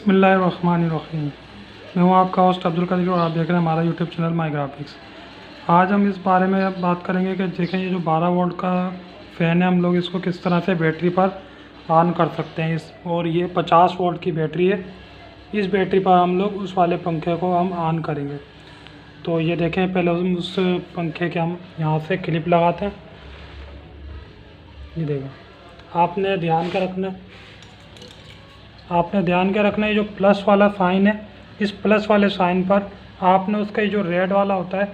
बिस्मिल्लाहिर्रहमानिर्रहीम। मैं हूँ आपका होस्ट अब्दुल कदीर और आप देख रहे हैं हमारा यूट्यूब चैनल माई ग्राफिक्स। आज हम इस बारे में बात करेंगे कि देखें ये जो 12 वोल्ट का फ़ैन है, हम लोग इसको किस तरह से बैटरी पर ऑन कर सकते हैं। और ये 50 वोल्ट की बैटरी है। इस बैटरी पर हम लोग उस वाले पंखे को हम ऑन करेंगे। तो ये देखें, पहले हम उस पंखे के हम यहाँ से क्लिप लगाते हैं। ये देखें, आपने ध्यान के रखना है जो प्लस वाला साइन है, इस प्लस वाले साइन पर आपने उसका ये जो रेड वाला होता है,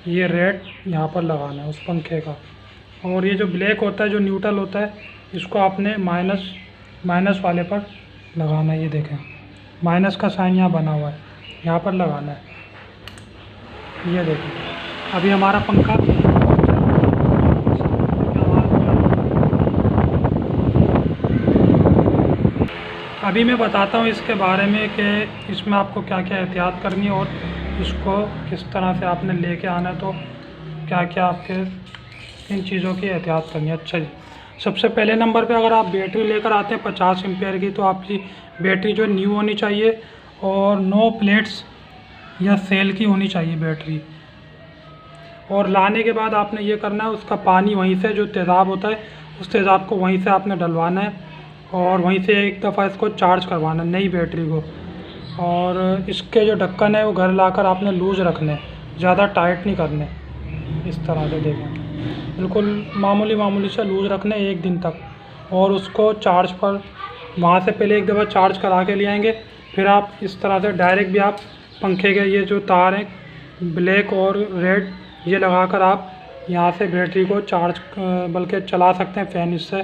ये रेड यहाँ पर लगाना है उस पंखे का। और ये जो ब्लैक होता है, जो न्यूट्रल होता है, इसको आपने माइनस वाले पर लगाना है। ये देखें, माइनस का साइन यहाँ बना हुआ है, यहाँ पर लगाना है। ये देखें, अभी हमारा पंखा अभी मैं बताता हूँ इसके बारे में कि इसमें आपको क्या क्या एहतियात करनी है और इसको किस तरह से आपने लेके आना है, तो क्या क्या आपके इन चीज़ों की एहतियात करनी है। अच्छा जी, सबसे पहले नंबर पे अगर आप बैटरी लेकर आते हैं 50 एम्पेयर की, तो आपकी बैटरी जो न्यू होनी चाहिए और नो प्लेट्स या सेल की होनी चाहिए बैटरी। और लाने के बाद आपने ये करना है, उसका पानी वहीं से जो तेज़ाब होता है, उस तेज़ाब को वहीं से आपने डलवाना है और वहीं से एक दफ़ा इसको चार्ज करवाना नई बैटरी को। और इसके जो ढक्कन है वो घर लाकर आपने लूज़ रखने, ज़्यादा टाइट नहीं करने। इस तरह से देखें, बिल्कुल मामूली से लूज़ रखने 1 दिन तक। और उसको चार्ज पर वहाँ से पहले एक दफ़ा चार्ज करा के ले आएंगे। फिर आप इस तरह से डायरेक्ट भी आप पंखे के ये जो तार हैं ब्लैक और रेड, ये लगाकर आप यहाँ से बैटरी को चार्ज बल्कि चला सकते हैं। फ़ैन इससे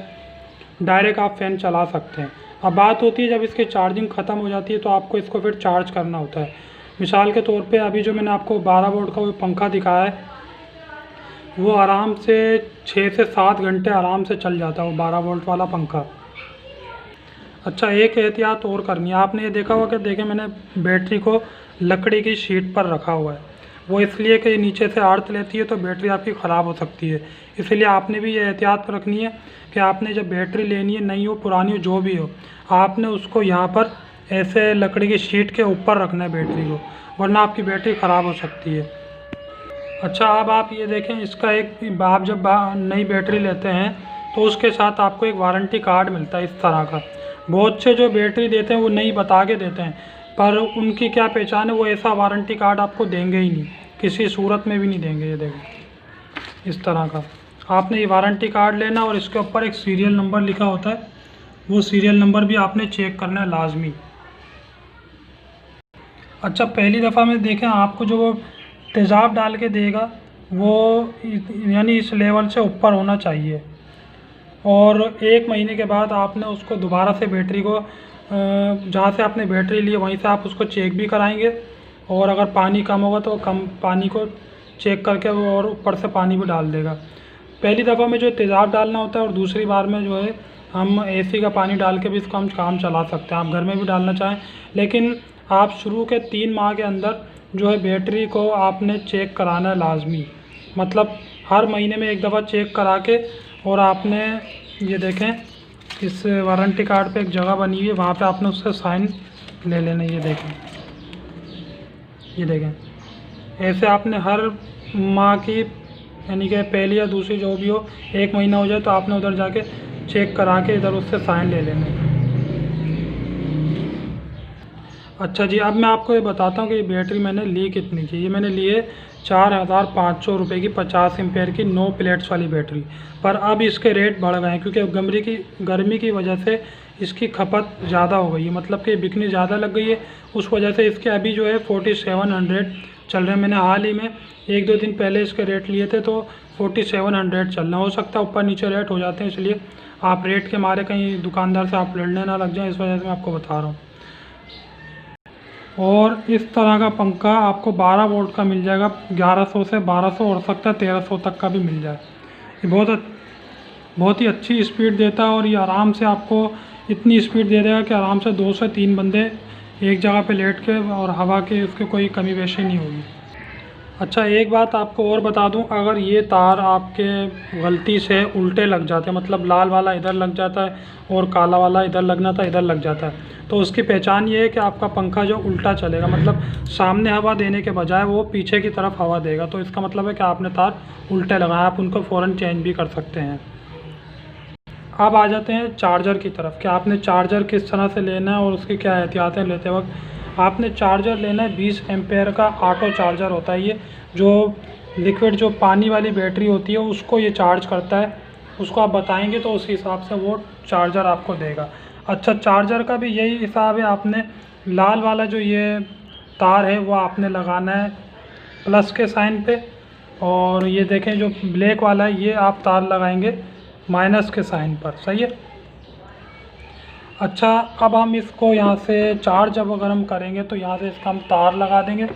डायरेक्ट आप फ़ैन चला सकते हैं। अब बात होती है जब इसकी चार्जिंग ख़त्म हो जाती है तो आपको इसको फिर चार्ज करना होता है। मिसाल के तौर पे अभी जो मैंने आपको 12 वोल्ट का वो पंखा दिखाया है, वो आराम से 6 से 7 घंटे आराम से चल जाता है वो 12 वोल्ट वाला पंखा। अच्छा, एक एहतियात और करनी है। आपने ये देखा होगा कि देखें, मैंने बैटरी को लकड़ी की शीट पर रखा हुआ है। वो इसलिए कि नीचे से अर्थ लेती है तो बैटरी आपकी ख़राब हो सकती है। इसलिए आपने भी ये एहतियात रखनी है कि आपने जब बैटरी लेनी है, नई हो पुरानी हो जो भी हो, आपने उसको यहाँ पर ऐसे लकड़ी की शीट के ऊपर रखना है बैटरी को, वरना आपकी बैटरी ख़राब हो सकती है। अच्छा, अब आप ये देखें, इसका एक आप जब नई बैटरी लेते हैं तो उसके साथ आपको एक वारंटी कार्ड मिलता है इस तरह का। बहुत से जो बैटरी देते हैं वो नई बता के देते हैं, पर उनकी क्या पहचान है, वो ऐसा वारंटी कार्ड आपको देंगे ही नहीं, किसी सूरत में भी नहीं देंगे। ये देखो, इस तरह का आपने ये वारंटी कार्ड लेना और इसके ऊपर एक सीरियल नंबर लिखा होता है, वो सीरियल नंबर भी आपने चेक करना है लाजमी। अच्छा, पहली दफ़ा में देखें, आपको जो वो तेज़ाब डाल के देगा वो यानी इस लेवल से ऊपर होना चाहिए। और 1 महीने के बाद आपने उसको दोबारा से बैटरी को जहाँ से आपने बैटरी ली वहीं से आप उसको चेक भी कराएंगे। और अगर पानी कम होगा तो कम पानी को चेक करके वो और ऊपर से पानी भी डाल देगा। पहली दफ़ा में जो तेज़ाब डालना होता है और दूसरी बार में जो है हम एसी का पानी डाल के भी इसको हम काम चला सकते हैं। आप घर में भी डालना चाहें, लेकिन आप शुरू के 3 माह के अंदर जो है बैटरी को आपने चेक कराना है लाजमी। मतलब हर महीने में एक दफ़ा चेक करा के, और आपने ये देखें, इस वारंटी कार्ड पे एक जगह बनी हुई है, वहाँ पे आपने उससे साइन ले लेना। ये देखें, ऐसे आपने हर माह की यानी कि पहली या दूसरी जो भी हो, 1 महीना हो जाए तो आपने उधर जाके चेक करा के इधर उससे साइन ले लेने। अच्छा जी, अब मैं आपको ये बताता हूँ कि ये बैटरी मैंने ली कितनी की। ये मैंने ली है 4500 रुपये की 50 एम्पेयर की 9 प्लेट्स वाली बैटरी। पर अब इसके रेट बढ़ गए हैं क्योंकि गर्मी की वजह से इसकी खपत ज़्यादा हो गई है, मतलब कि बिकनी ज़्यादा लग गई है। उस वजह से इसके अभी जो है 4700 चल रहे हैं। मैंने हाल ही में 1-2 दिन पहले इसके रेट लिए थे तो 4700 चल रहा। हो सकता है ऊपर नीचे रेट हो जाते हैं, इसलिए आप रेट के मारे कहीं दुकानदार से आप लड़ने ना लग जाएँ, इस वजह से मैं आपको बता रहा हूँ। और इस तरह का पंखा आपको 12 वोल्ट का मिल जाएगा 1100 से 1200, हो सकता है 1300 तक का भी मिल जाए। ये बहुत ही अच्छी स्पीड देता है और ये आराम से आपको इतनी स्पीड दे देगा कि आराम से 2 से 3 बंदे एक जगह पे लेट के और हवा के उसके कोई कमी पेशी नहीं होगी। अच्छा, एक बात आपको और बता दूं, अगर ये तार आपके गलती से उल्टे लग जाते हैं, मतलब लाल वाला इधर लग जाता है और काला वाला इधर लगना था इधर लग जाता है, तो उसकी पहचान ये है कि आपका पंखा जो उल्टा चलेगा, मतलब सामने हवा देने के बजाय वो पीछे की तरफ हवा देगा, तो इसका मतलब है कि आपने तार उल्टे लगाया। आप उनको फ़ौरन चेंज भी कर सकते हैं। अब आ जाते हैं चार्जर की तरफ कि आपने चार्जर किस तरह से लेना है और उसकी क्या एहतियातें लेते वक्त। आपने चार्जर लेना है 20 एम्पेयर का ऑटो चार्जर होता है ये, जो लिक्विड जो पानी वाली बैटरी होती है उसको ये चार्ज करता है। उसको आप बताएंगे तो उस हिसाब से वो चार्जर आपको देगा। अच्छा, चार्जर का भी यही हिसाब है, आपने लाल वाला जो ये तार है वो आपने लगाना है प्लस के साइन पे, और ये देखें जो ब्लैक वाला है ये आप तार लगाएंगे माइनस के साइन पर। सही है। अच्छा, अब हम इसको यहाँ से चार्ज जब अगर हम करेंगे तो यहाँ से इसका हम तार लगा देंगे।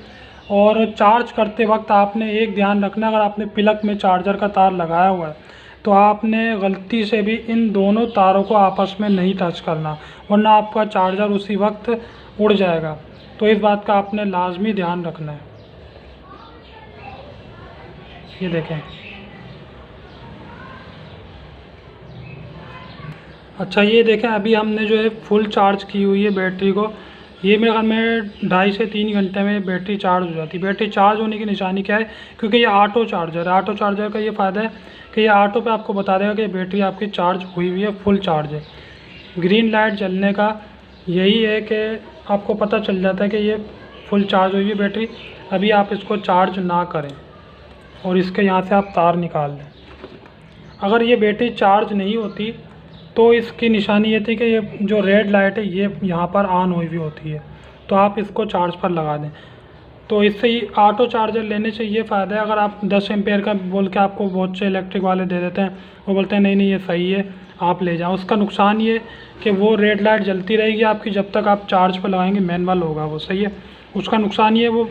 और चार्ज करते वक्त आपने एक ध्यान रखना, अगर आपने प्लग में चार्जर का तार लगाया हुआ है तो आपने गलती से भी इन दोनों तारों को आपस में नहीं टच करना, वरना आपका चार्जर उसी वक्त उड़ जाएगा। तो इस बात का आपने लाजमी ध्यान रखना है। ये देखें। अच्छा, ये देखें अभी हमने जो है फुल चार्ज की हुई है बैटरी को। ये मेरे ख्याल में 2.5 से 3 घंटे में बैटरी चार्ज हो जाती है। बैटरी चार्ज होने की निशानी क्या है, क्योंकि ये ऑटो चार्जर है। ऑटो चार्जर का ये फ़ायदा है कि ये ऑटो पे आपको बता देगा कि बैटरी आपकी चार्ज हुई हुई है, फुल चार्ज है। ग्रीन लाइट जलने का यही है कि आपको पता चल जाता है कि ये फुल चार्ज हुई है बैटरी। अभी आप इसको चार्ज ना करें और इसके यहाँ से आप तार निकाल दें। अगर ये बैटरी चार्ज नहीं होती तो इसकी निशानी ये थी कि ये जो रेड लाइट है ये यहाँ पर ऑन हुई हुई होती है, तो आप इसको चार्ज पर लगा दें। तो इससे ही ऑटो चार्जर लेने से ये फ़ायदा है, अगर आप 10 एम्पेयर का बोल के आपको बहुत से इलेक्ट्रिक वाले दे देते हैं, वो बोलते हैं नहीं नहीं ये सही है आप ले जाओ। उसका नुकसान ये कि वो रेड लाइट जलती रहेगी आपकी जब तक आप चार्ज पर लगाएंगे, मैनुअल होगा वो। सही है। उसका नुकसान ये वो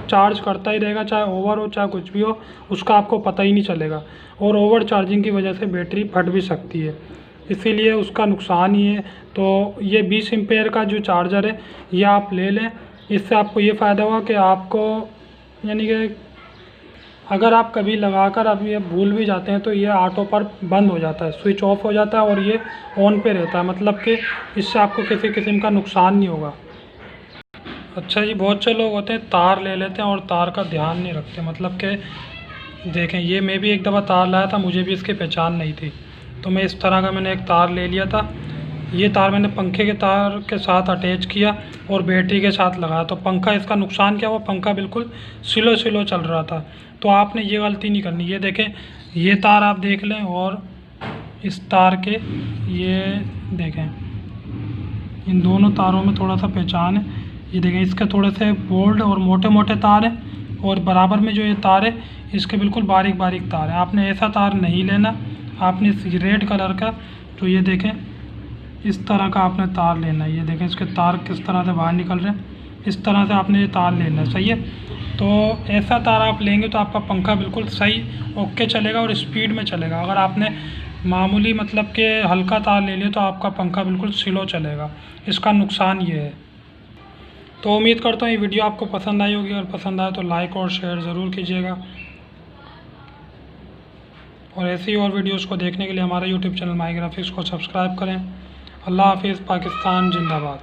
चार्ज करता ही रहेगा, चाहे ओवर हो चाहे कुछ भी हो, उसका आपको पता ही नहीं चलेगा। और ओवर चार्जिंग की वजह से बैटरी फट भी सकती है, इसीलिए उसका नुकसान ही है। तो ये 20 एम्पेयर का जो चार्जर है ये आप ले लें। इससे आपको ये फ़ायदा होगा कि आपको, यानी कि अगर आप कभी लगाकर अब ये भूल भी जाते हैं तो ये ऑटो पर बंद हो जाता है, स्विच ऑफ हो जाता है और ये ऑन पे रहता है, मतलब कि इससे आपको किसी किस्म का नुकसान नहीं होगा। अच्छा जी, बहुत से लोग होते हैं तार ले लेते हैं और तार का ध्यान नहीं रखते, मतलब कि देखें ये मैं भी एक दफ़ा तार लाया था, मुझे भी इसकी पहचान नहीं थी, तो मैं इस तरह का मैंने एक तार ले लिया था। ये तार मैंने पंखे के तार के साथ अटैच किया और बैटरी के साथ लगाया, तो पंखा, इसका नुकसान क्या हुआ, पंखा बिल्कुल स्लो स्लो चल रहा था। तो आपने ये गलती नहीं करनी। ये देखें, ये तार आप देख लें और इस तार के ये देखें, इन दोनों तारों में थोड़ा सा पहचान है। ये देखें, इसके थोड़े से बोल्ड और मोटे मोटे तार हैं और बराबर में जो ये तार है इसके बिल्कुल बारीक बारीक तार है। आपने ऐसा तार नहीं लेना, आपने इस रेड कलर का, तो ये देखें इस तरह का आपने तार लेना है। ये देखें इसके तार किस तरह से बाहर निकल रहे हैं, इस तरह से आपने ये तार लेना है। सही है। तो ऐसा तार आप लेंगे तो आपका पंखा बिल्कुल सही ओके चलेगा और स्पीड में चलेगा। अगर आपने मामूली मतलब के हल्का तार ले लिया तो आपका पंखा बिल्कुल स्लो चलेगा। इसका नुकसान ये है। तो उम्मीद करता हूँ ये वीडियो आपको पसंद आई होगी, और पसंद आए तो लाइक और शेयर ज़रूर कीजिएगा। और ऐसी और वीडियोस को देखने के लिए हमारे यूट्यूब चैनल माई ग्राफिक्स को सब्सक्राइब करें। अल्लाह हाफिज़। पाकिस्तान जिंदाबाद।